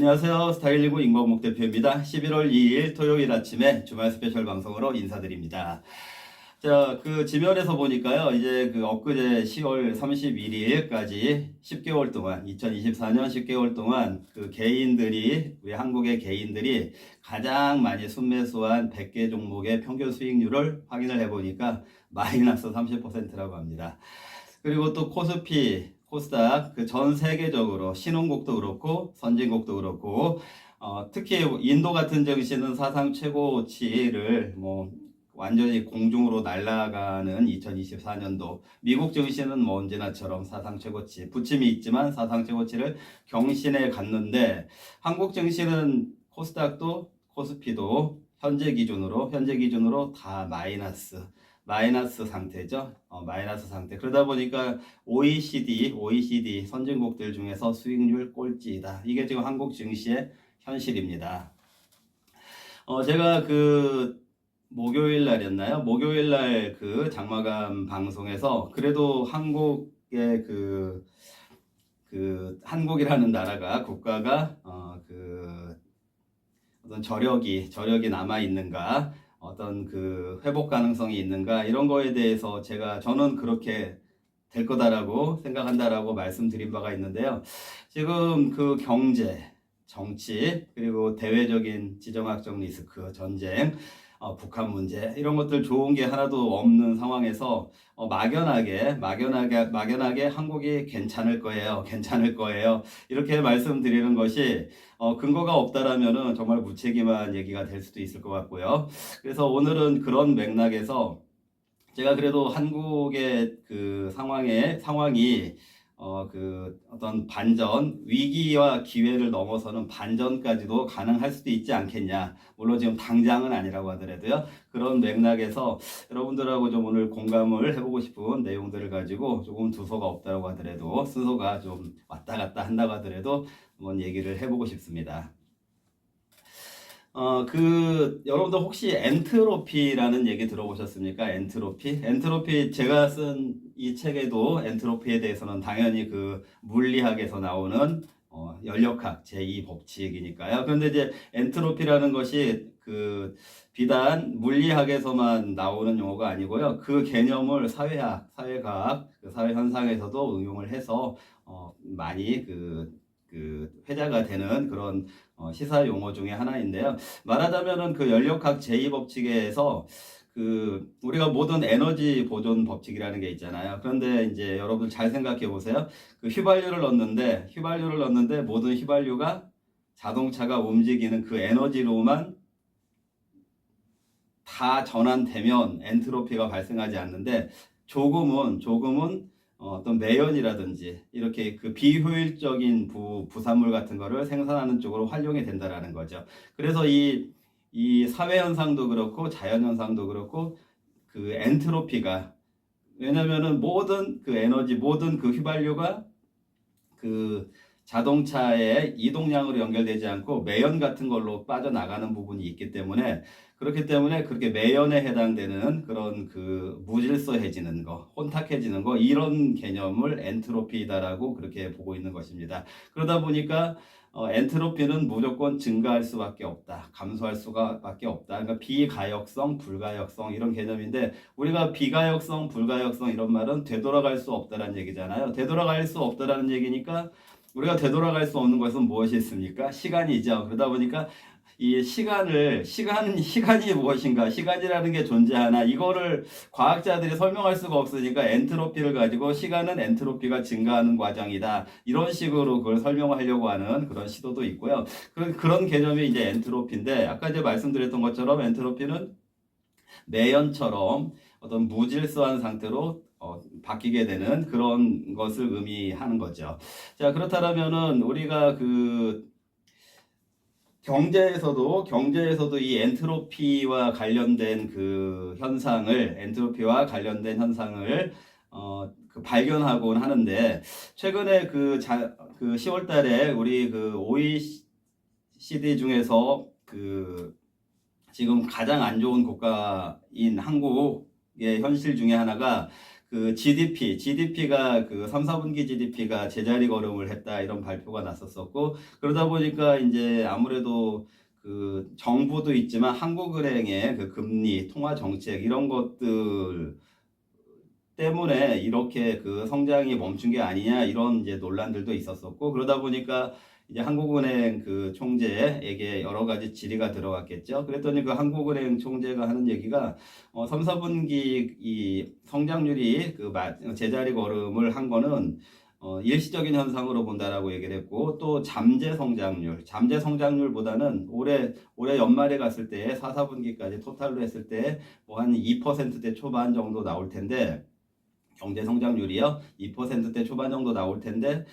안녕하세요. 스타일19 임광목 대표입니다. 11월 2일 토요일 아침에 주말 스페셜 방송으로 인사드립니다. 자, 그 지면에서 보니까요. 이제 그 엊그제 10월 31일까지 10개월 동안, 2024년 10개월 동안 그 개인들이, 우리 한국의 개인들이 가장 많이 순매수한 100개 종목의 평균 수익률을 확인을 해보니까 마이너스 30%라고 합니다. 그리고 또 코스피, 코스닥 그 전 세계적으로 신흥국도 그렇고 선진국도 그렇고 특히 인도 같은 증시는 사상 최고치를 완전히 공중으로 날아가는 2024년도, 미국 증시는 언제나처럼 사상 최고치, 부침이 있지만 사상 최고치를 경신해 갔는데, 한국 증시는 코스닥도 코스피도 현재 기준으로 다 마이너스 상태죠. 마이너스 상태. 그러다 보니까 OECD 선진국들 중에서 수익률 꼴찌이다. 이게 지금 한국 증시의 현실입니다. 제가 그 목요일 날이었나요? 목요일 날 그 장마감 방송에서 그래도 한국의 한국이라는 나라가 국가가 어떤 저력이 남아 있는가, 어떤 그 회복 가능성이 있는가, 이런 거에 대해서 저는 그렇게 될 거다라고 생각한다라고 말씀드린 바가 있는데요. 지금 그 경제, 정치, 그리고 대외적인 지정학적 리스크, 전쟁, 북한 문제, 이런 것들 좋은 게 하나도 없는 상황에서 막연하게 한국이 괜찮을 거예요. 이렇게 말씀드리는 것이 근거가 없다라면은 정말 무책임한 얘기가 될 수도 있을 것 같고요. 그래서 오늘은 그런 맥락에서 제가 그래도 한국의 그 상황이 어떤 반전, 위기와 기회를 넘어서는 반전까지도 가능할 수도 있지 않겠냐. 물론 지금 당장은 아니라고 하더라도요. 그런 맥락에서 여러분들하고 좀 오늘 공감을 해보고 싶은 내용들을 가지고 조금 두서가 없다고 하더라도, 순서가 좀 왔다 갔다 한다고 하더라도 한번 얘기를 해보고 싶습니다. 여러분들 혹시 엔트로피라는 얘기 들어보셨습니까? 엔트로피 제가 쓴 이 책에도 엔트로피에 대해서는 당연히 그 물리학에서 나오는 연력학 제2법칙이니까요. 그런데 이제 엔트로피라는 것이 비단 물리학에서만 나오는 용어가 아니고요. 그 개념을 사회과학, 사회 현상에서도 응용을 해서 많이 회자가 되는 그런 시사 용어 중에 하나인데요. 말하자면은 그 연력학 제2법칙에서 우리가 모든 에너지 보존 법칙이라는 게 있잖아요. 그런데 이제 여러분 잘 생각해 보세요. 그 휘발유를 넣는데 모든 휘발유가 자동차가 움직이는 그 에너지로만 다 전환되면 엔트로피가 발생하지 않는데, 조금은 어떤 매연이라든지 이렇게 그 비효율적인 부산물 같은 거를 생산하는 쪽으로 활용이 된다라는 거죠. 그래서 이 사회 현상도 그렇고 자연 현상도 그렇고 그 엔트로피가, 왜냐면은 모든 그 에너지, 모든 그 휘발유가 그 자동차의 이동량으로 연결되지 않고 매연 같은 걸로 빠져나가는 부분이 있기 때문에, 그렇기 때문에 그렇게 매연에 해당되는 그런 그 무질서해지는 거, 혼탁해지는 거, 이런 개념을 엔트로피다라고 그렇게 보고 있는 것입니다. 그러다 보니까 엔트로피는 무조건 증가할 수밖에 없다, 감소할 수밖에 없다. 그러니까 비가역성, 불가역성, 이런 개념인데, 우리가 비가역성, 불가역성 이런 말은 되돌아갈 수 없다라는 얘기잖아요. 되돌아갈 수 없다라는 얘기니까 우리가 되돌아갈 수 없는 것은 무엇이 있습니까? 시간이죠. 그러다 보니까 이 시간이 무엇인가, 시간이라는 게 존재하나, 이거를 과학자들이 설명할 수가 없으니까 엔트로피를 가지고 시간은 엔트로피가 증가하는 과정이다, 이런 식으로 그걸 설명하려고 하는 그런 시도도 있고요. 그런 개념이 이제 엔트로피인데, 아까 이제 말씀드렸던 것처럼 엔트로피는 매연처럼 어떤 무질서한 상태로 바뀌게 되는 그런 것을 의미하는 거죠. 자, 그렇다면은 우리가 경제에서도 이 엔트로피와 관련된 현상을 발견하곤 하는데, 최근에 10월 달에 우리 OECD 중에서 지금 가장 안 좋은 국가인 한국의 현실 중에 하나가 그 GDP가 그 3, 4분기 GDP가 제자리 걸음을 했다 이런 발표가 났었었고 그러다 보니까 이제 아무래도 그 정부도 있지만 한국은행의 그 금리, 통화 정책 이런 것들 때문에 이렇게 그 성장이 멈춘 게 아니냐 이런 이제 논란들도 있었었고 그러다 보니까 이제 한국은행 그 총재에게 여러 가지 질의가 들어갔겠죠. 그랬더니 그 한국은행 총재가 하는 얘기가 3, 4분기 이 성장률이 그 제자리 걸음을 한 거는 일시적인 현상으로 본다라고 얘기를 했고 또 잠재 성장률보다는 올해 연말에 갔을 때 4, 4분기까지 토탈로 했을 때 뭐 한 2%대 초반 정도 나올 텐데 경제 성장률이요 2%대 초반 정도 나올 텐데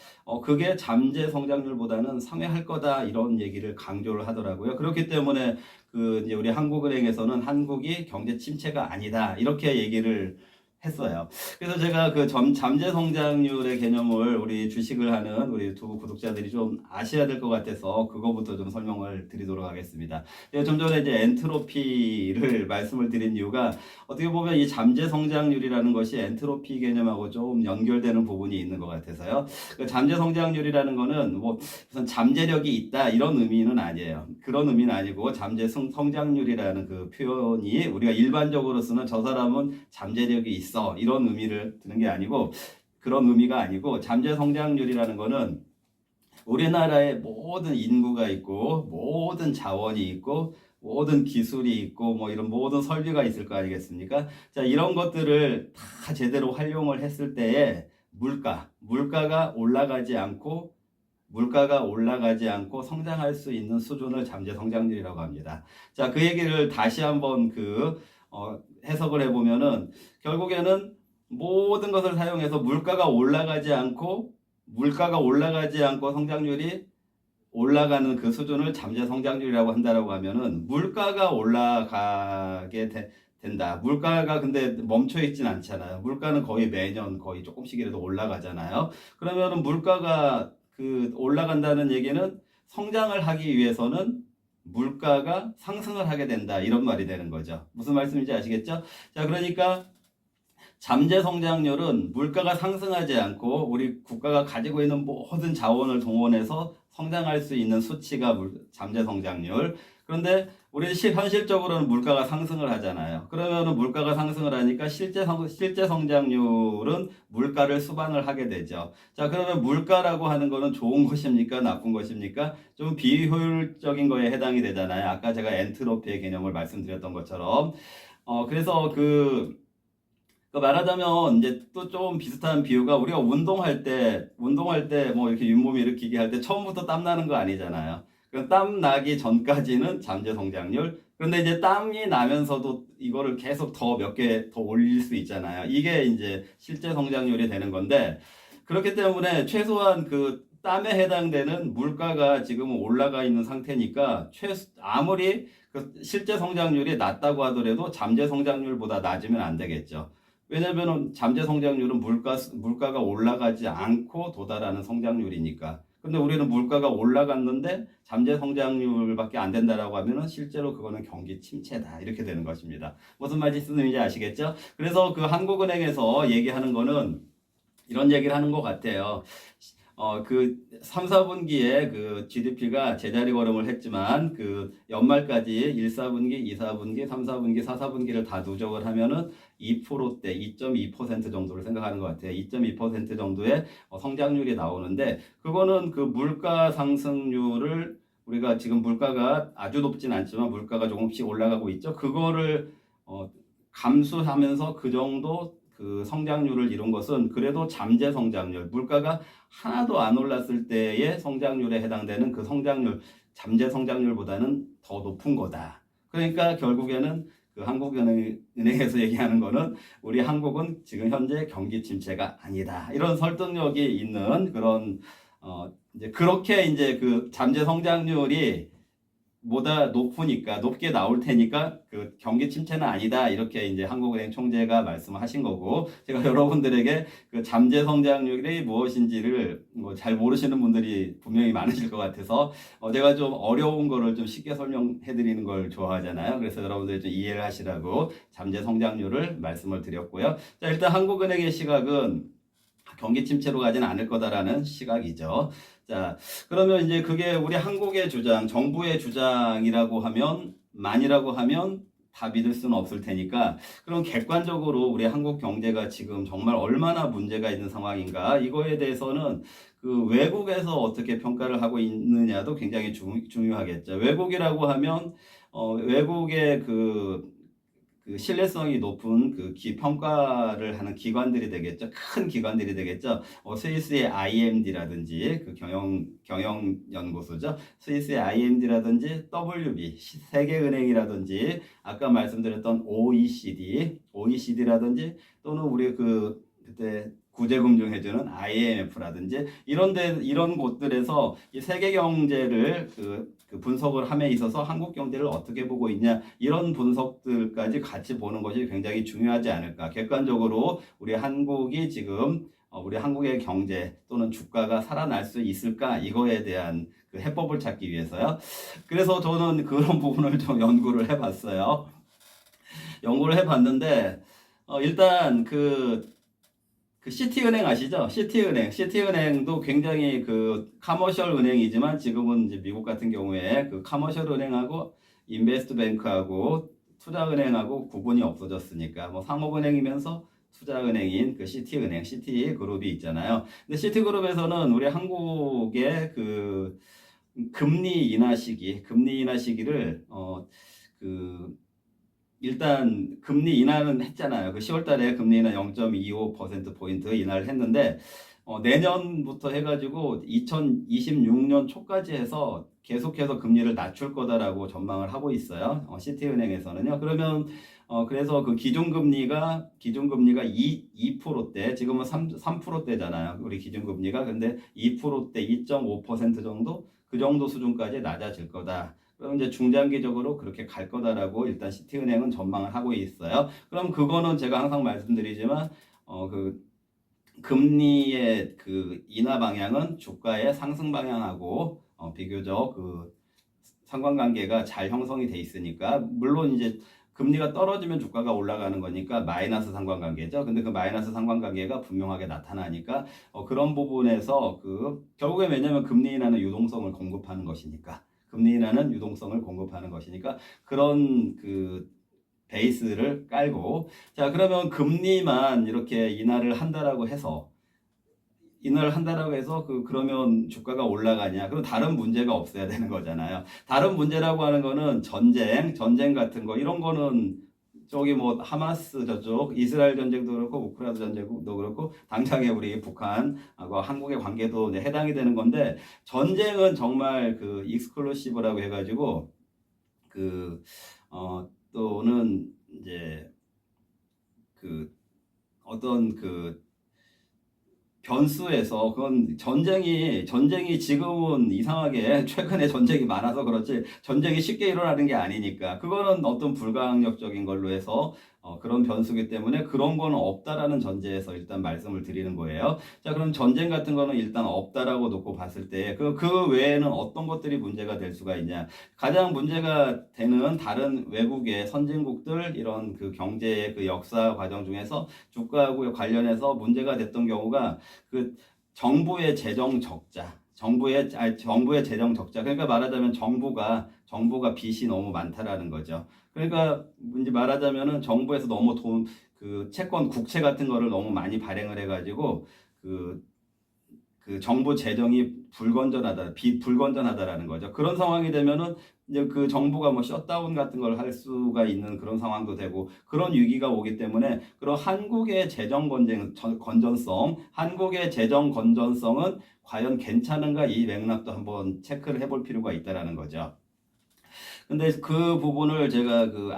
그게 잠재 성장률보다는 상회할 거다 이런 얘기를 강조를 하더라고요. 그렇기 때문에 그 이제 우리 한국은행에서는 한국이 경제 침체가 아니다 이렇게 얘기를 했어요. 그래서 제가 그 잠재 성장률의 개념을 우리 주식을 하는 우리 두 구독자들이 좀 아셔야 될 것 같아서 그거부터 좀 설명을 드리도록 하겠습니다. 좀 전에 이제 엔트로피를 말씀을 드린 이유가 어떻게 보면 이 잠재 성장률이라는 것이 엔트로피 개념하고 좀 연결되는 부분이 있는 것 같아서요. 그 잠재 성장률이라는 거는 뭐 무슨 잠재력이 있다 이런 의미는 아니에요. 그런 의미는 아니고 잠재 성장률이라는 그 표현이 우리가 일반적으로 쓰는 저 사람은 잠재력이 있어 이런 의미를 드는 게 아니고 그런 의미가 아니고 잠재 성장률이라는 거는 우리나라에 모든 인구가 있고 모든 자원이 있고 모든 기술이 있고 뭐 이런 모든 설비가 있을 거 아니겠습니까? 자, 이런 것들을 다 제대로 활용을 했을 때에 물가가 올라가지 않고 성장할 수 있는 수준을 잠재 성장률이라고 합니다. 자, 그 얘기를 다시 한번 해석을 해보면은 결국에는 모든 것을 사용해서 물가가 올라가지 않고 성장률이 올라가는 그 수준을 잠재 성장률이라고 한다라고 하면은 물가가 올라가게 된다. 물가가 근데 멈춰 있진 않잖아요. 물가는 거의 매년 거의 조금씩이라도 올라가잖아요. 그러면은 물가가 올라간다는 얘기는 성장을 하기 위해서는 물가가 상승을 하게 된다 이런 말이 되는 거죠. 무슨 말씀인지 아시겠죠? 자, 그러니까 잠재 성장률은 물가가 상승하지 않고 우리 국가가 가지고 있는 모든 자원을 동원해서 성장할 수 있는 수치가 잠재 성장률. 그런데 우리는 현실적으로는 물가가 상승을 하잖아요. 그러면은 물가가 상승을 하니까 실제 성장률은 물가를 수반을 하게 되죠. 자, 그러면 물가라고 하는 거는 좋은 것입니까? 나쁜 것입니까? 좀 비효율적인 거에 해당이 되잖아요. 아까 제가 엔트로피의 개념을 말씀드렸던 것처럼. 그래서 말하자면 이제 또 좀 비슷한 비유가 우리가 운동할 때 뭐 이렇게 윗몸 일으키기 할 때 처음부터 땀 나는 거 아니잖아요. 땀 나기 전까지는 잠재 성장률. 그런데 이제 땀이 나면서도 이거를 계속 몇 개 더 올릴 수 있잖아요. 이게 이제 실제 성장률이 되는 건데 그렇기 때문에 최소한 그 땀에 해당되는 물가가 지금은 올라가 있는 상태니까 아무리 그 실제 성장률이 낮다고 하더라도 잠재 성장률보다 낮으면 안 되겠죠. 왜냐면은 잠재 성장률은 물가가 올라가지 않고 도달하는 성장률이니까. 근데 우리는 물가가 올라갔는데 잠재 성장률밖에 안 된다라고 하면은 실제로 그거는 경기 침체다. 이렇게 되는 것입니다. 무슨 말씀인지 아시겠죠? 그래서 그 한국은행에서 얘기하는 거는 이런 얘기를 하는 것 같아요. 3, 4분기에 그 GDP가 제자리 걸음을 했지만 그 연말까지 1, 4분기, 2, 4분기, 3, 4분기, 4, 4분기를 다 누적을 하면은 2%대, 2.2% 정도를 생각하는 것 같아요. 2.2% 정도의 성장률이 나오는데 그거는 그 물가 상승률을 우리가 지금 물가가 아주 높진 않지만 물가가 조금씩 올라가고 있죠. 그거를 감수하면서 그 정도 그 성장률을 이룬 것은 그래도 잠재 성장률, 물가가 하나도 안 올랐을 때의 성장률에 해당되는 그 성장률, 잠재 성장률보다는 더 높은 거다. 그러니까 결국에는 그 한국은행에서 얘기하는 거는 우리 한국은 지금 현재 경기 침체가 아니다. 이런 설득력이 있는 그런 이제 그렇게 이제 그 잠재 성장률이 보다 높으니까 높게 나올 테니까 그 경기 침체는 아니다 이렇게 이제 한국은행 총재가 말씀하신 거고 제가 여러분들에게 그 잠재 성장률이 무엇인지를 뭐 잘 모르시는 분들이 분명히 많으실 것 같아서 제가 좀 어려운 거를 좀 쉽게 설명해 드리는 걸 좋아하잖아요. 그래서 여러분들이 좀 이해를 하시라고 잠재 성장률을 말씀을 드렸고요. 자, 일단 한국은행의 시각은 경기 침체로 가지는 않을 거다라는 시각이죠. 자, 그러면 이제 그게 우리 한국의 주장, 정부의 주장이라고 하면, 만이라고 하면 다 믿을 수는 없을 테니까, 그럼 객관적으로 우리 한국 경제가 지금 정말 얼마나 문제가 있는 상황인가, 이거에 대해서는 그 외국에서 어떻게 평가를 하고 있느냐도 굉장히 중요하겠죠. 외국이라고 하면, 외국의 그 신뢰성이 높은 그 평가를 하는 기관들이 되겠죠. 큰 기관들이 되겠죠. 스위스의 IMD라든지 그 경영 연구소죠. 스위스의 IMD라든지 WB 세계은행이라든지 아까 말씀드렸던 OECD라든지 또는 우리 그때 구제금융 해주는 IMF라든지 이런 곳들에서 이 세계 경제를 그 분석을 함에 있어서 한국 경제를 어떻게 보고 있냐 이런 분석들까지 같이 보는 것이 굉장히 중요하지 않을까. 객관적으로 우리 한국이 지금 우리 한국의 경제 또는 주가가 살아날 수 있을까 이거에 대한 그 해법을 찾기 위해서요. 그래서 저는 그런 부분을 좀 연구를 해봤어요. 연구를 해봤는데 일단 그 시티은행 아시죠? 시티은행도 굉장히 그 커머셜 은행이지만 지금은 이제 미국 같은 경우에 그 커머셜 은행하고 인베스트뱅크하고 투자은행하고 구분이 없어졌으니까 뭐 상업은행이면서 투자은행인 그 시티그룹이 있잖아요. 근데 시티그룹에서는 우리 한국의 그 금리 인하 시기를 그 일단 금리 인하는 했잖아요. 그 10월 달에 금리 인하 0.25%포인트 인하를 했는데 내년부터 해가지고 2026년 초까지 해서 계속해서 금리를 낮출 거다라고 전망을 하고 있어요. 시티은행에서는요. 그러면 그래서 그 기준금리가 2%대 지금은 3%대잖아요. 우리 기준금리가 근데 2%대 2.5% 정도 그 정도 수준까지 낮아질 거다. 그럼 이제 중장기적으로 그렇게 갈 거다라고 일단 시티은행은 전망을 하고 있어요. 그럼 그거는 제가 항상 말씀드리지만 그 금리의 그 인하 방향은 주가의 상승 방향하고 비교적 그 상관관계가 잘 형성이 돼 있으니까 물론 이제 금리가 떨어지면 주가가 올라가는 거니까 마이너스 상관관계죠. 근데 그 마이너스 상관관계가 분명하게 나타나니까 그런 부분에서 그 결국에 왜냐면 금리 인하는 유동성을 공급하는 것이니까. 금리 인하는 유동성을 공급하는 것이니까 그런 그 베이스를 깔고 자 그러면 금리만 이렇게 인하를 한다라고 해서 그러면 주가가 올라가냐? 그럼 다른 문제가 없어야 되는 거잖아요. 다른 문제라고 하는 거는 전쟁 같은 거 이런 거는 저기 뭐 하마스 저쪽 이스라엘 전쟁도 그렇고 우크라이나 전쟁도 그렇고 당장에 우리 북한하고 한국의 관계도 해당이 되는 건데 전쟁은 정말 그 익스클루시브라고 해가지고 또는 이제 그 어떤 그 변수에서 그건 전쟁이 지금은 이상하게 최근에 전쟁이 많아서 그렇지 전쟁이 쉽게 일어나는 게 아니니까 그거는 어떤 불가항력적인 걸로 해서 그런 변수기 때문에 그런 거는 없다라는 전제에서 일단 말씀을 드리는 거예요. 자, 그럼 전쟁 같은 거는 일단 없다라고 놓고 봤을 때 그 외에는 어떤 것들이 문제가 될 수가 있냐? 가장 문제가 되는 다른 외국의 선진국들 이런 그 경제의 그 역사 과정 중에서 주가하고 관련해서 문제가 됐던 경우가 그 정부의 재정 적자, 정부의 재정 적자. 그러니까 말하자면 정부가 빚이 너무 많다라는 거죠. 그러니까 이제 말하자면은 정부에서 너무 그 채권 국채 같은 거를 너무 많이 발행을 해가지고 그 정부 재정이 불건전하다라는 거죠. 그런 상황이 되면은 이제 그 정부가 뭐 셧다운 같은 걸 할 수가 있는 그런 상황도 되고 그런 위기가 오기 때문에 그런 한국의 한국의 재정 건전성은 과연 괜찮은가 이 맥락도 한번 체크를 해볼 필요가 있다라는 거죠. 근데 그 부분을 제가 그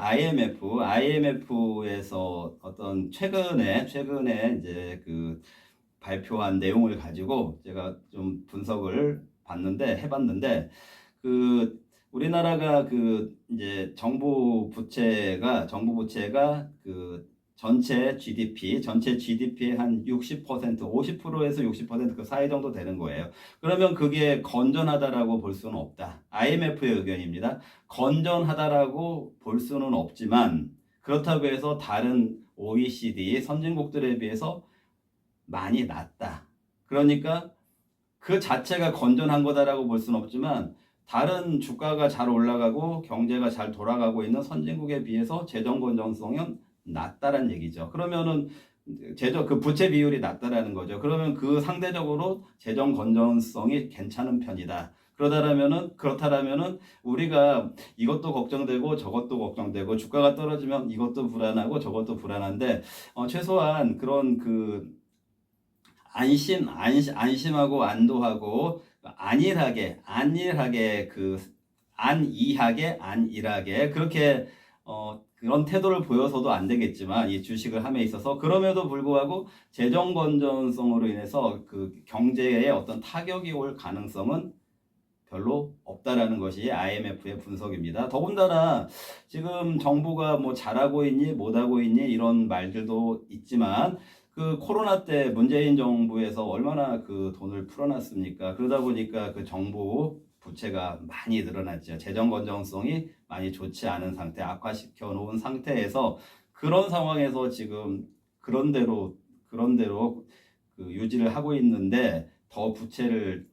IMF에서 어떤 최근에 이제 그 발표한 내용을 가지고 제가 좀 분석을 해봤는데 그 우리나라가 그 이제 정부 부채가 그 전체 GDP의 한 60%, 50%에서 60%그 사이 정도 되는 거예요. 그러면 그게 건전하다라고 볼 수는 없다. IMF의 의견입니다. 건전하다라고 볼 수는 없지만 그렇다고 해서 다른 OECD 선진국들에 비해서 많이 낮다. 그러니까 그 자체가 건전한 거다라고 볼 수는 없지만 다른 주가가 잘 올라가고 경제가 잘 돌아가고 있는 선진국에 비해서 재정 건전성은 낮다라는 얘기죠. 그러면은 그 부채 비율이 낮다라는 거죠. 그러면 그 상대적으로 재정 건전성이 괜찮은 편이다. 그렇다라면은 우리가 이것도 걱정되고 저것도 걱정되고 주가가 떨어지면 이것도 불안하고 저것도 불안한데 최소한 그런 그 안심하고 안도하고 안일하게 안일하게 그렇게 그런 태도를 보여서도 안 되겠지만 이 주식을 함에 있어서 그럼에도 불구하고 재정 건전성으로 인해서 그 경제에 어떤 타격이 올 가능성은 별로 없다라는 것이 IMF의 분석입니다. 더군다나 지금 정부가 뭐 잘하고 있니 못하고 있니 이런 말들도 있지만 그 코로나 때 문재인 정부에서 얼마나 그 돈을 풀어놨습니까? 그러다 보니까 그 정부 부채가 많이 늘어났죠. 재정 건전성이 많이 좋지 않은 상태, 악화시켜 놓은 상태에서 그런 상황에서 지금 그런 대로 그 유지를 하고 있는데 더 부채를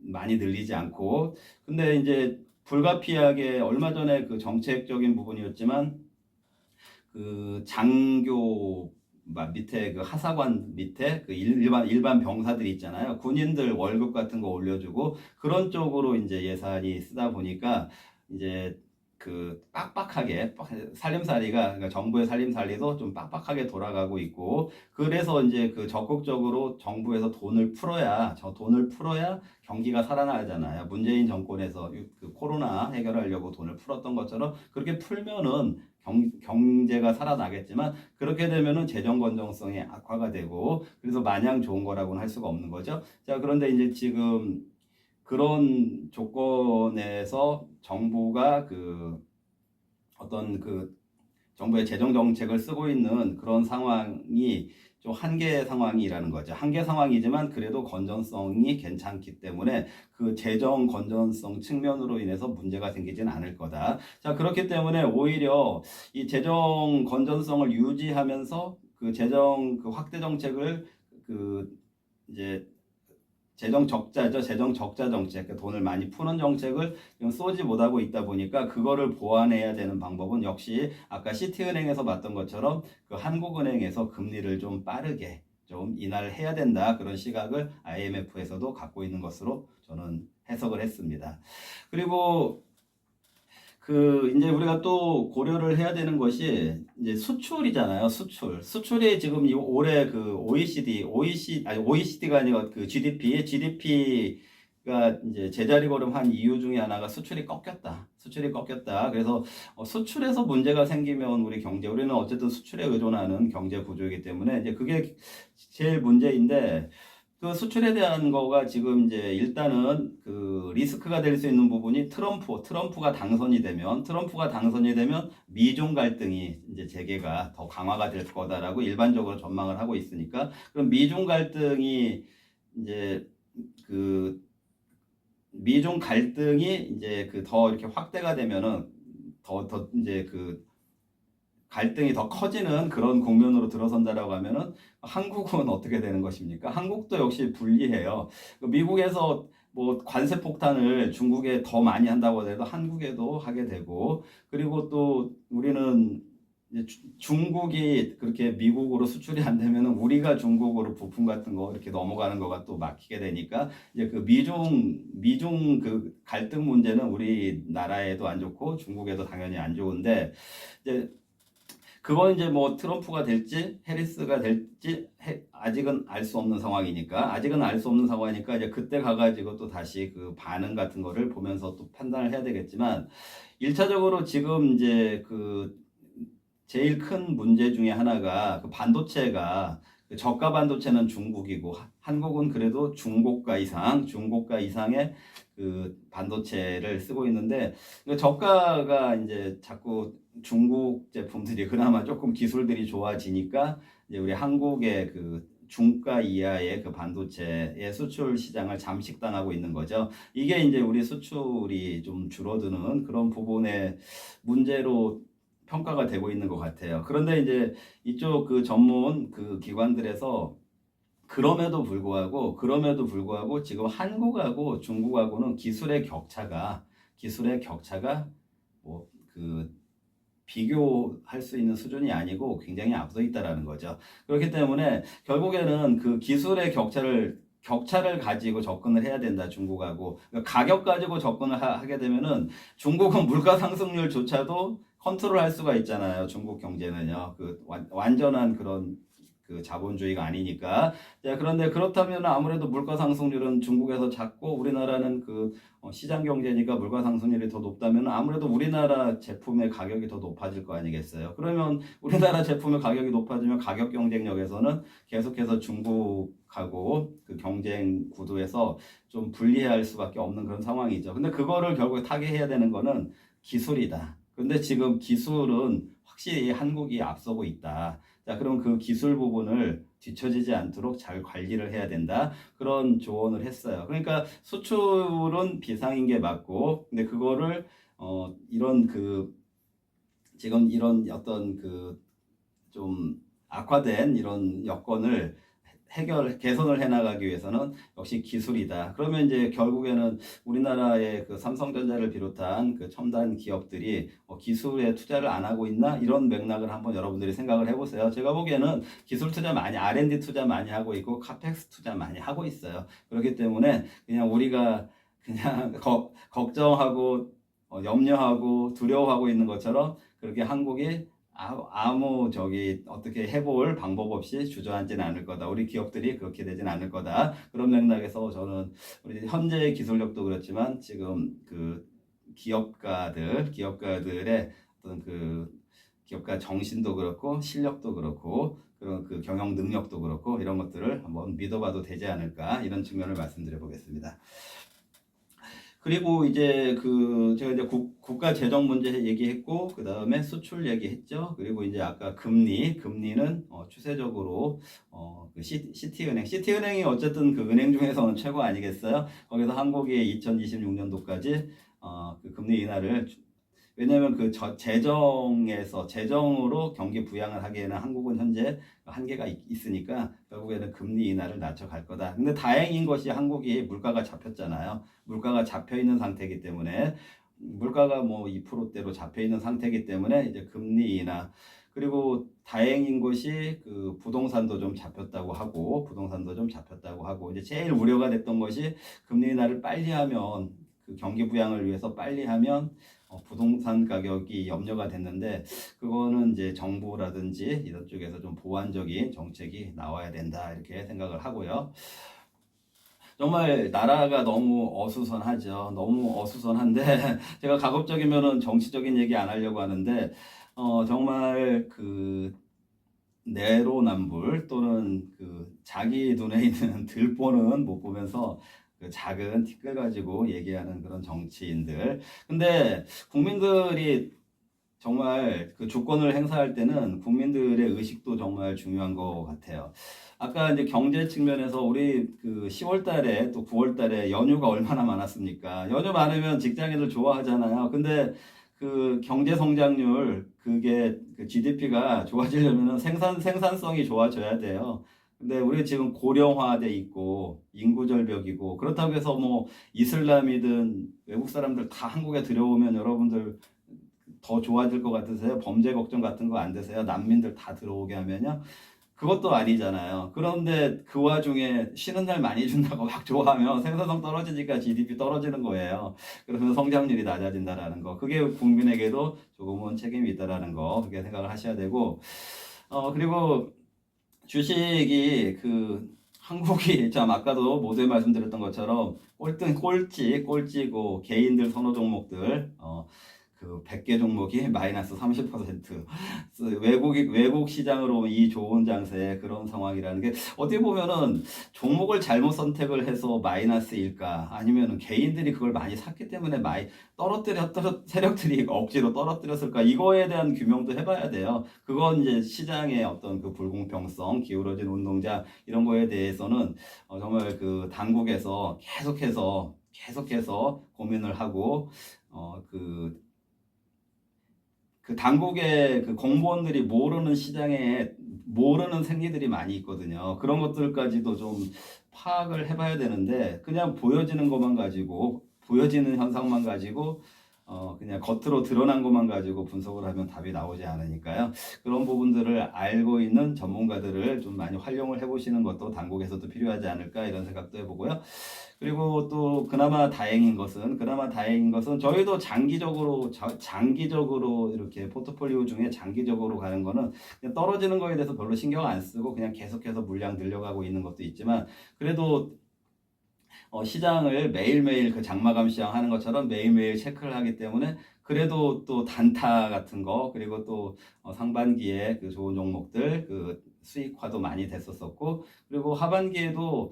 많이 늘리지 않고 근데 이제 불가피하게 얼마 전에 그 정책적인 부분이었지만 그 장교 밑에 그 하사관 밑에 그 일반 병사들이 있잖아요. 군인들 월급 같은 거 올려주고 그런 쪽으로 이제 예산이 쓰다 보니까 이제 그 빡빡하게 살림살이가 그러니까 정부의 살림살이도 좀 빡빡하게 돌아가고 있고 그래서 이제 그 적극적으로 정부에서 돈을 풀어야 경기가 살아나잖아요. 문재인 정권에서 그 코로나 해결하려고 돈을 풀었던 것처럼 그렇게 풀면은 경제가 살아나겠지만 그렇게 되면은 재정 건전성이 악화가 되고 그래서 마냥 좋은 거라고는 할 수가 없는 거죠. 자, 그런데 이제 지금 그런 조건에서 정부가 그 어떤 그 정부의 재정 정책을 쓰고 있는 그런 상황이 좀 한계 상황이라는 거죠. 한계 상황이지만 그래도 건전성이 괜찮기 때문에 그 재정 건전성 측면으로 인해서 문제가 생기진 않을 거다. 자, 그렇기 때문에 오히려 이 재정 건전성을 유지하면서 그 재정 그 확대 정책을 그 이제 재정 적자 정책, 돈을 많이 푸는 정책을 쏘지 못하고 있다 보니까 그거를 보완해야 되는 방법은 역시 아까 시티은행에서 봤던 것처럼 그 한국은행에서 금리를 좀 빠르게 좀 인하를 해야 된다. 그런 시각을 IMF에서도 갖고 있는 것으로 저는 해석을 했습니다. 그리고 그 이제 우리가 또 고려를 해야 되는 것이 이제 수출이잖아요. 수출이 지금 올해 그 OECD가 아니라 그 GDP가 이제 제자리 걸음한 이유 중에 하나가 수출이 꺾였다. 그래서 수출에서 문제가 생기면 우리는 어쨌든 수출에 의존하는 경제 구조이기 때문에 이제 그게 제일 문제인데 그 수출에 대한 거가 지금 이제 일단은 그 리스크가 될 수 있는 부분이 트럼프가 당선이 되면 미중 갈등이 이제 재개가 더 강화가 될 거다라고 일반적으로 전망을 하고 있으니까 그럼 미중 갈등이 이제 그 미중 갈등이 이제 그 더 이렇게 확대가 되면은 더 이제 그 갈등이 더 커지는 그런 국면으로 들어선다라고 하면은 한국은 어떻게 되는 것입니까? 한국도 역시 불리해요. 미국에서 뭐 관세 폭탄을 중국에 더 많이 한다고 해도 한국에도 하게 되고 그리고 또 우리는 이제 중국이 그렇게 미국으로 수출이 안 되면은 우리가 중국으로 부품 같은 거 이렇게 넘어가는 거가 또 막히게 되니까 이제 그 미중 그 갈등 문제는 우리나라에도 안 좋고 중국에도 당연히 안 좋은데 이제 그건 이제 뭐 트럼프가 될지 해리스가 될지 아직은 알 수 없는 상황이니까 이제 그때 가가지고 또 다시 그 반응 같은 거를 보면서 또 판단을 해야 되겠지만 1차적으로 지금 이제 그 제일 큰 문제 중에 하나가 그 반도체가 저가 반도체는 중국이고 한국은 그래도 중고가 이상의 그 반도체를 쓰고 있는데 저가가 이제 자꾸 중국 제품들이 그나마 조금 기술들이 좋아지니까 이제 우리 한국의 그 중가 이하의 그 반도체의 수출 시장을 잠식당하고 있는 거죠. 이게 이제 우리 수출이 좀 줄어드는 그런 부분의 문제로 평가가 되고 있는 것 같아요. 그런데 이제 이쪽 그 전문 그 기관들에서 그럼에도 불구하고 지금 한국하고 중국하고는 기술의 격차가 뭐 그 비교할 수 있는 수준이 아니고 굉장히 앞서 있다라는 거죠. 그렇기 때문에 결국에는 그 기술의 격차를 가지고 접근을 해야 된다, 중국하고. 그러니까 가격 가지고 접근을 하게 되면은 중국은 물가 상승률조차도 컨트롤할 수가 있잖아요. 중국 경제는요. 그 완전한 그런 그 자본주의가 아니니까. 자, 그런데 그렇다면 아무래도 물가 상승률은 중국에서 작고 우리나라는 그 시장 경제니까 물가 상승률이 더 높다면 아무래도 우리나라 제품의 가격이 더 높아질 거 아니겠어요. 그러면 우리나라 제품의 가격이 높아지면 가격 경쟁력에서는 계속해서 중국하고 그 경쟁 구도에서 좀 불리할 수밖에 없는 그런 상황이죠. 근데 그거를 결국에 타개해야 되는 거는 기술이다. 근데 지금 기술은 확실히 한국이 앞서고 있다. 자, 그럼 그 기술 부분을 뒤처지지 않도록 잘 관리를 해야 된다. 그런 조언을 했어요. 그러니까 수출은 비상인 게 맞고, 근데 그거를 이런 그 지금 이런 어떤 그 좀 악화된 이런 여건을 개선을 해나가기 위해서는 역시 기술이다. 그러면 이제 결국에는 우리나라의 그 삼성전자를 비롯한 그 첨단 기업들이 기술에 투자를 안 하고 있나? 이런 맥락을 한번 여러분들이 생각을 해보세요. 제가 보기에는 기술 투자 많이, R&D 투자 많이 하고 있고, 카펙스 투자 많이 하고 있어요. 그렇기 때문에 그냥 우리가 그냥 걱정하고, 염려하고, 두려워하고 있는 것처럼 그렇게 한국이 아무 저기 어떻게 해볼 방법 없이 주저앉지는 않을 거다. 우리 기업들이 그렇게 되진 않을 거다. 그런 맥락에서 저는 우리 현재의 기술력도 그렇지만 지금 그 기업가들의 어떤 그 기업가 정신도 그렇고 실력도 그렇고 그런 그 경영 능력도 그렇고 이런 것들을 한번 믿어봐도 되지 않을까, 이런 측면을 말씀드려 보겠습니다. 그리고 이제 그 제가 이제 국가 재정 문제 얘기했고, 그 다음에 수출 얘기했죠. 그리고 이제 아까 금리는 추세적으로 그 시티은행이 어쨌든 그 은행 중에서는 최고 아니겠어요? 거기서 한국이 2026년도까지 그 금리 인하를, 왜냐하면 그 재정으로 경기 부양을 하기에는 한국은 현재 한계가 있으니까 결국에는 금리 인하를 낮춰갈 거다. 근데 다행인 것이 한국이 물가가 잡혔잖아요. 물가가 잡혀 있는 상태이기 때문에, 물가가 뭐 2%대로 잡혀 있는 상태이기 때문에 이제 금리 인하, 그리고 다행인 것이 그 부동산도 좀 잡혔다고 하고 이제 제일 우려가 됐던 것이 금리 인하를 빨리 하면, 그 경기 부양을 위해서 빨리 하면 부동산 가격이 염려가 됐는데, 그거는 이제 정부라든지 이런 쪽에서 좀 보완적인 정책이 나와야 된다, 이렇게 생각을 하고요. 정말 나라가 너무 어수선하죠. 너무 어수선한데 제가 가급적이면은 정치적인 얘기 안 하려고 하는데 정말 그 내로남불 또는 그 자기 눈에 있는 들보는 못 보면서 그 작은 티끌 가지고 얘기하는 그런 정치인들. 근데 국민들이 정말 그 주권을 행사할 때는 국민들의 의식도 정말 중요한 것 같아요. 아까 이제 경제 측면에서 우리 그 10월 달에 또 9월 달에 연휴가 얼마나 많았습니까? 연휴 많으면 직장인들 좋아하잖아요. 근데 그 경제 성장률, 그게 그 GDP가 좋아지려면 생산성이 좋아져야 돼요. 근데 우리 지금 고령화돼 있고 인구 절벽이고, 그렇다고 해서 뭐 이슬람이든 외국 사람들 다 한국에 들어오면 여러분들 더 좋아질 것 같으세요? 범죄 걱정 같은 거 안 되세요? 난민들 다 들어오게 하면요? 그것도 아니잖아요. 그런데 그 와중에 쉬는 날 많이 준다고 막 좋아하면 생산성 떨어지니까 GDP 떨어지는 거예요. 그러면 성장률이 낮아진다라는 거. 그게 국민에게도 조금은 책임이 있다라는 거. 그렇게 생각을 하셔야 되고, 그리고 주식이 그 한국이 참 아까도 모두에 말씀드렸던 것처럼 꼴찌고 개인들 선호 종목들 그 100개 종목이 마이너스 30%. 외국 시장으로 이 좋은 장세에 그런 상황이라는 게 어떻게 보면은 종목을 잘못 선택을 해서 마이너스일까? 아니면은 개인들이 그걸 많이 샀기 때문에 세력들이 억지로 떨어뜨렸을까? 이거에 대한 규명도 해봐야 돼요. 그건 이제 시장의 어떤 그 불공평성, 기울어진 운동장 이런 거에 대해서는 정말 그 당국에서 계속해서 고민을 하고 그 당국의 그 공무원들이 모르는 시장에 모르는 생리들이 많이 있거든요. 그런 것들까지도 좀 파악을 해봐야 되는데 그냥 보여지는 것만 가지고 보여지는 현상만 가지고 그냥 겉으로 드러난 것만 가지고 분석을 하면 답이 나오지 않으니까요. 그런 부분들을 알고 있는 전문가들을 좀 많이 활용을 해보시는 것도 당국에서도 필요하지 않을까 이런 생각도 해보고요. 그리고 또 그나마 다행인 것은 저희도 장기적으로 이렇게 포트폴리오 중에 장기적으로 가는 거는 그냥 떨어지는 거에 대해서 별로 신경 안 쓰고 그냥 계속해서 물량 늘려가고 있는 것도 있지만 그래도 시장을 매일매일 그 장마감 시장 하는 것처럼 매일매일 체크를 하기 때문에 그래도 또 단타 같은 거 그리고 또 상반기에 그 좋은 종목들 그 수익화도 많이 됐었었고 그리고 하반기에도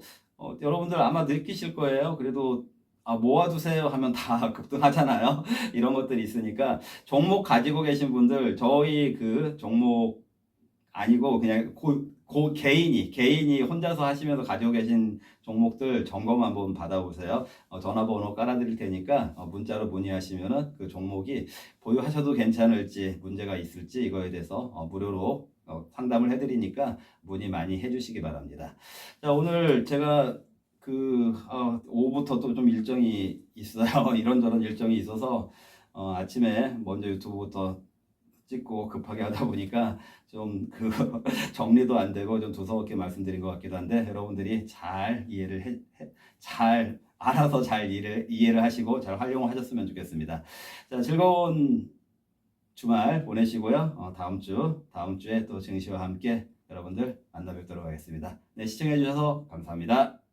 여러분들 아마 느끼실 거예요. 그래도 모아두세요 하면 다 급등하잖아요. 이런 것들이 있으니까 종목 가지고 계신 분들 저희 그 종목 아니고 그냥 개인이 혼자서 하시면서 가지고 계신 종목들 점검 한번 받아보세요. 전화번호 깔아드릴 테니까 문자로 문의하시면은 그 종목이 보유하셔도 괜찮을지 문제가 있을지 이거에 대해서 무료로 상담을 해드리니까 문의 많이 해주시기 바랍니다. 자, 오늘 제가 오후부터 또 좀 일정이 있어요. 이런저런 일정이 있어서 아침에 먼저 유튜브부터 찍고 급하게 하다 보니까 좀 그 정리도 안 되고 좀 두서없게 말씀드린 것 같기도 한데 여러분들이 잘 잘 알아서 잘 이해를 하시고 잘 활용을 하셨으면 좋겠습니다. 자, 즐거운 주말 보내시고요. 다음 주에 또 증시와 함께 여러분들 만나 뵙도록 하겠습니다. 네, 시청해 주셔서 감사합니다.